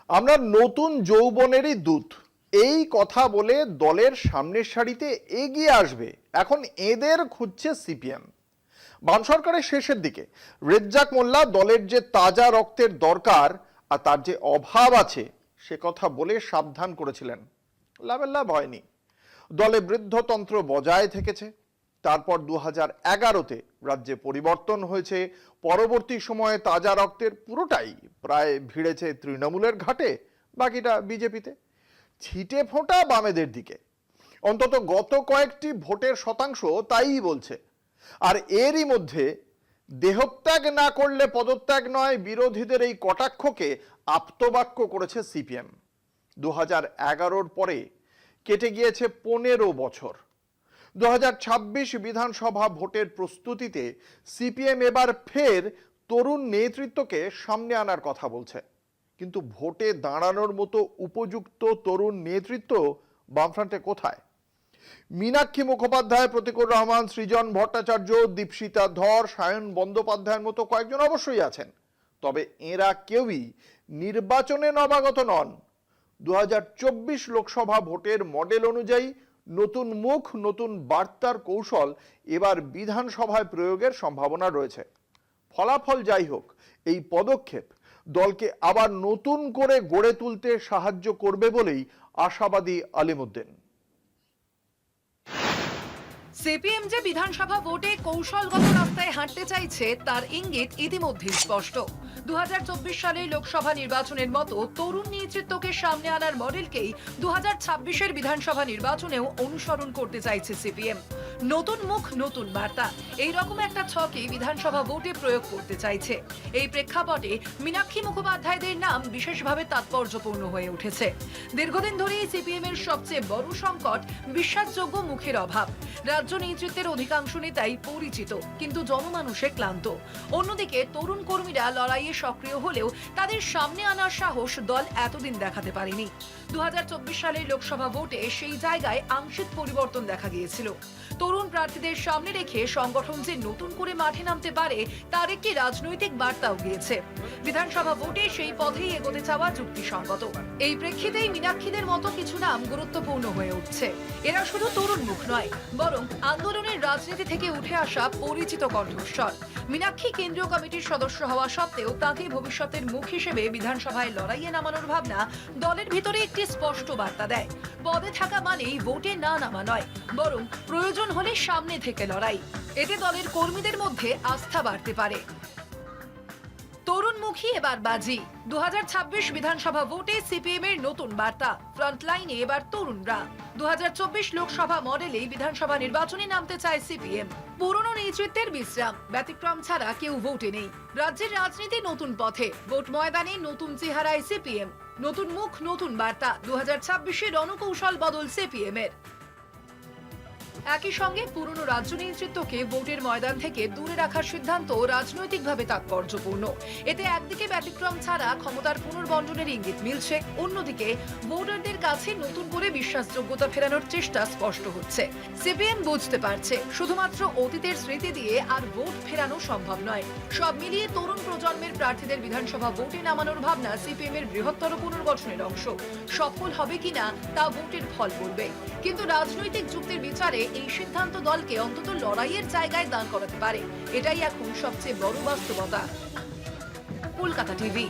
আমরা নতুন যৌবনেরই দূত এই কথা বলে দলের সামনের সারিতে এগিয়ে আসবে এখন এদের খুঁজছে সিপিএম। বাম সরকারের শেষের দিকে রেজ্জাক মোল্লা দলের যে তাজা রক্তের দরকার আর তার যে অভাব আছে সে কথা বলে সাবধান করেছিলেন। লাভের লাভ হয়নি। দলে বৃদ্ধতন্ত্র বজায় থেকেছে। তারপর 2011-তে রাজ্যে পরিবর্তন হয়েছে। পরবর্তী সময়ে তাজা রক্তের পুরোটাই প্রায় ভিড়েছে তৃণমূলের ঘাটে, বাকিটা বিজেপিতে। ছিটে ফোঁটা বামেদের দিকে। অন্তত গত কয়েকটি ভোটের শতাংশ তাই বলছে। আর এরই মধ্যে দেহত্যাগ না করলে পদত্যাগ নয় বিরোধীদের এই কটাক্ষকে আপ্তবাক্য করেছে সিপিএম। 2011-র পরে কেটে গিয়েছে 15 বছর। 2026 বিধানসভা ভোটের প্রস্তুতিতে সিপিএম এবার ফের তরুণ নেতৃত্বকে সামনে আনার কথা বলছে, কিন্তু ভোটে দাঁড়ানোর মতো উপযুক্ত তরুণ নেতৃত্ব বামফ্রন্টে কোথায়? মীনাক্ষী মুখোপাধ্যায়, প্রতীকুর রহমান, সৃজন ভট্টাচার্য, দীপশিতা ধর, সায়ন বন্দ্যোপাধ্যায়ের মতো কয়েকজন অবশ্যই আছেন, তবে এরা কেউই নির্বাচনে নবাগত নন। 2024 লোকসভা ভোটের মডেল অনুযায়ী নতুন মুখ, নতুন বার্তার কৌশল এবার বিধানসভায় প্রয়োগের সম্ভাবনা রয়েছে। ফলাফল যাই হোক, এই পদক্ষেপ দলকে আবার নতুন করে গড়ে তুলতে সাহায্য করবে বলেই আশাবাদী আলিমুদ্দিন। সিপিএম যে বিধানসভা ভোটে কৌশলগত রাস্তায় হাঁটতে চাইছে তার ইঙ্গিত ইতিমধ্যেই স্পষ্ট। 2024 সালের লোকসভা নির্বাচনের মতো তরুণ নেতৃত্বকে সামনে আনার মডেলকেই 2026-এর বিধানসভা নির্বাচনেও অনুসরণ করতে চাইছে সিপিএম। নতুন মুখ, নতুন বার্তা, এইরকম একটা ছকই বিধানসভা ভোটে প্রয়োগ করতে চাইছে। এই প্রেক্ষাপটে মীনাক্ষী মুখোপাধ্যায়দের নাম বিশেষভাবে তাৎপর্যপূর্ণ হয়ে উঠেছে। দীর্ঘদিন ধরেই সিপিএম এর সবচেয়ে বড় সংকট বিশ্বাসযোগ্য মুখের অভাব। রাজ্য নেতৃত্বের অধিকাংশ নেতাই পরিচিত, কিন্তু জনমানুষে ক্লান্ত। অন্যদিকে তরুণ কর্মীরা লড়াইয়ে সক্রিয় হলেও তাদের সামনে আনার সাহস দল এতদিন দেখাতে পারেনি। 2024 সালের লোকসভা ভোটে সেই জায়গায় আংশিক পরিবর্তন দেখা গিয়েছিল। তরুণ প্রার্থীদের সামনে রেখে সংগঠন যে নতুন করে মাঠে নামতে পারে তার একটি রাজনৈতিক বার্তাও গিয়েছে। বিধানসভা ভোটে সেই পথেই এগোতে চাওয়া যুক্তিসঙ্গত। এই প্রেক্ষিতেই মীনাক্ষীদের মতো কিছু নাম গুরুত্বপূর্ণ হয়ে উঠছে। এরা শুধু তরুণ মুখ নয়, বরং আন্দোলনের রাজনীতি থেকে উঠে আসা পরিচিত কণ্ঠস্বর। মীনাক্ষী কেন্দ্রীয় কমিটির সদস্য হওয়া সত্ত্বেও তাকে ভবিষ্যতের মুখ হিসেবে বিধানসভায় লড়াইয়ে নামানোর ভাবনা দলের ভিতরে একটি স্পষ্ট বার্তা দেয়। পদে থাকা মানেই ভোটে না নামা নয়, বরং প্রয়োজন হলে সামনে থেকে লড়াই। এতে দলের কর্মীদের মধ্যে আস্থা বাড়তে পারে। তরুণমুখী এবার বাজি। 2026 বিধানসভা ভোটে সিপিএম এর নতুন বার্তা, ফ্রন্টলাইনে এবার তরুণরা। 2024 লোকসভা মডেলে বিধানসভা নির্বাচনে নামতে চায় সিপিএম। পুরনো নেতৃত্বের বিশ্রাম, ব্যতিক্রম ছাড়া কেউ ভোটে নেই। রাজ্যের রাজনীতি নতুন পথে, ভোট ময়দানে নতুন চেহারায় সিপিএম। নতুন মুখ, নতুন বার্তা, 2026-এ রণকৌশল বদল সিপিএম এর। একই সঙ্গে পুরনো রাজ্য নেতৃত্বকে ভোটের ময়দান থেকে দূরে রাখার সিদ্ধান্ত রাজনৈতিকভাবে তাৎপর্যপূর্ণ। এতে একদিকে ব্যতিক্রম ছাড়া ক্ষমতার পুনর্বণ্টনের ইঙ্গিত মিলছে, অন্যদিকে ভোটারদের কাছে নতুন করে বিশ্বাসযোগ্যতা ফেরানোর চেষ্টা স্পষ্ট হচ্ছে। সিপিএম বুঝতে পারছে শুধুমাত্র অতীতের স্মৃতি দিয়ে আর ভোট ফেরানো সম্ভব নয়। সব মিলিয়ে তরুণ প্রজন্মের প্রার্থীদের বিধানসভা ভোটে নামানোর ভাবনা সিপিএম এর বৃহত্তর পুনর্গঠনের অংশ। সফল হবে কিনা তা ভোটের ফল বলবে, কিন্তু রাজনৈতিক যুক্তির বিচারে এই সিদ্ধান্ত দলকে অন্তত লড়াইয়ের জায়গায় দাঁড় করাতে পারে। এটাই এখন সবচেয়ে বড় বাস্তবতা। কলকাতা টিভি।